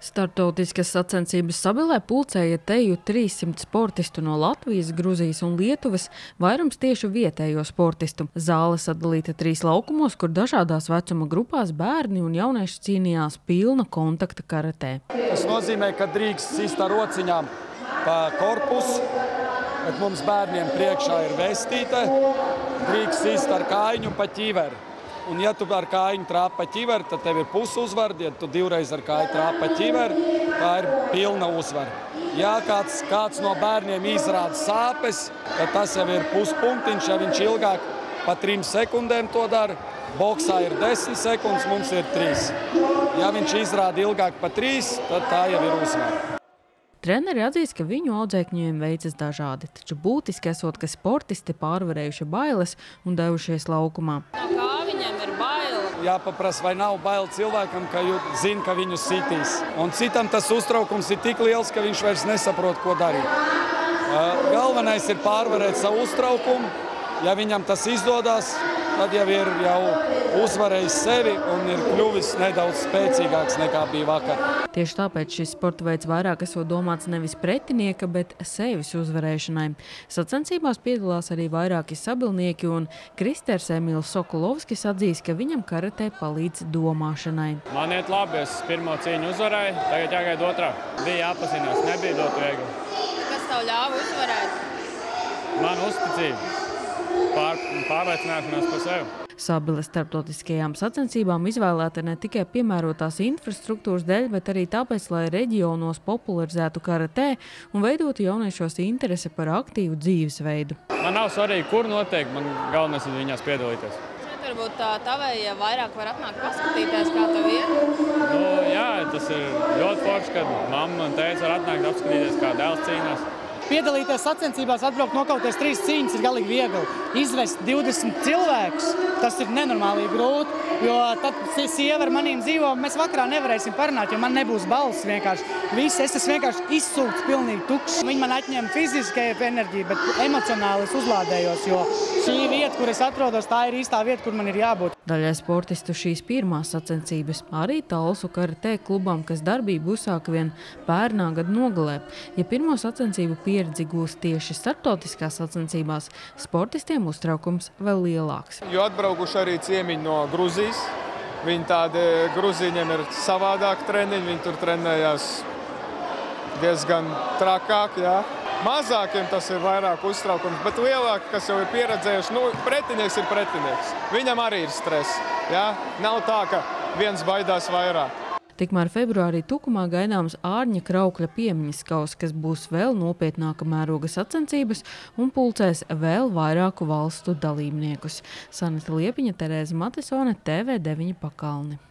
Startautiskas sacensības Sabilē pulcēja teju 300 sportistu no Latvijas, Gruzijas un Lietuvas, vairums tieši vietējo sportistu. Zāle sadalīta 3 laukumos, kur dažādās vecuma grupās bērni un jaunieši cīnījās pilna kontakta karatē. Tas nozīmē, ka drīkst sist ar rociņām pa korpusu, bet mums bērniem priekšā ir vestīte, drīkst sist ar kājiņu pa ķiveri. Un ja tu ar kājiņu trāp pa ķiveri, tad tev ir pusuzvara, ja tu 2 reizes ar kāju trāp pa ķiveri, tā ir pilna uzvara. Ja kāds no bērniem izrāda sāpes, tad tas jau ir puspunktiņš, ja viņš ilgāk pa 3 sekundēm to dara. Boksā ir 10 sekundes, mums ir 3. Ja viņš izrāda ilgāk pa 3, tad tā jau ir uzvara. Treneri atzīst, ka viņu audzēkņiem veicas dažādi, taču būtiski esot, ka sportisti pārvarējuši bailes un devušies laukumā. No kā viņiem ir baila? Jāpaprasa, vai nav baila cilvēkam, ka zina, ka viņu sitīs. Un citam tas uztraukums ir tik liels, ka viņš vairs nesaprot, ko darīt. Galvenais ir pārvarēt savu uztraukumu. Ja viņam tas izdodas, tad jau ir uzvarējis sevi un ir kļuvis nedaudz spēcīgāks nekā bija vakar. Tieši tāpēc šis sporta veids vairāk esot domāts nevis pretinieka, bet sevis uzvarēšanai. Sacensībās piedalās arī vairāki sabilnieki, un Kristers Emīls Sokolovskis atzīst, ka viņam karatē palīdz domāšanai. Man iet labi, es pirmo cīņu uzvarēju, tagad jāgaida otrā. Bija jāpazinās, nebija dot viegli. Kas tev ļāva uzvarēt? Man uzticība. Pārliecināšanās par sevi. Sabiles starptautiskajām sacensībām izvēlēta ne tikai piemērotās infrastruktūras dēļ, bet arī tāpēc, lai reģionos popularizētu karatē un veidotu jauniešos interesi par aktīvu dzīvesveidu. Man nav svarīgi, kur notiek, man galvenais ir viņās piedalīties. Varbūt tavējie vairāk var atnākt paskatīties, kā tev iet? Jā, tas ir ļoti forši, kad mamma un tēvs var atnākt apskatīties, kā dēls cīnās. Piedalīties sacensībās, atbraukt nokauties 3 cīņas ir galīgi viegli. Izvest 20 cilvēkus, tas ir nenormāli grūti, jo tad sieva ar maniem dzīvo, mēs vakarā nevarēsim parunāt, jo man nebūs balss vienkārši. Es esmu vienkārši izsūkts pilnīgi tukšs. Viņi man atņem fiziskajai enerģiju, bet emocionāli es uzlādējos, jo šī vieta, kur es atrodos, tā ir īstā vieta, kur man ir jābūt. Daļai sportistu šīs pirmās sacensības arī Talsu karatē klubam, kas darbību uzsāka vien pērnā gada nogalē. Ja pirmo sacensību pieredzi gūs tieši starptautiskās sacensībās, sportistiem uztraukums vēl lielāks. Jo atbraukuši arī ciemiņi no Gruzijas. Viņi tādi gruzīņiem ir savādāk treniņi, viņi tur trenējās diezgan trakāk, jā. Mazākiem tas ir vairāk uztraukums, bet lielāki, kas jau ir pieredzējuši, pretinieks ir pretinieks. Viņam arī ir stress, jā. Nav tā, ka viens baidās vairāk. Tikmēr februārī Tukumā gaidāms Ārņa Kraukļa piemiņas kauss, kas būs vēl nopietnāka mēroga sacensības un pulcēs vēl vairāku valstu dalībniekus. Sanita Liepiņa, Terēza Matisone, TV9 Pakalni.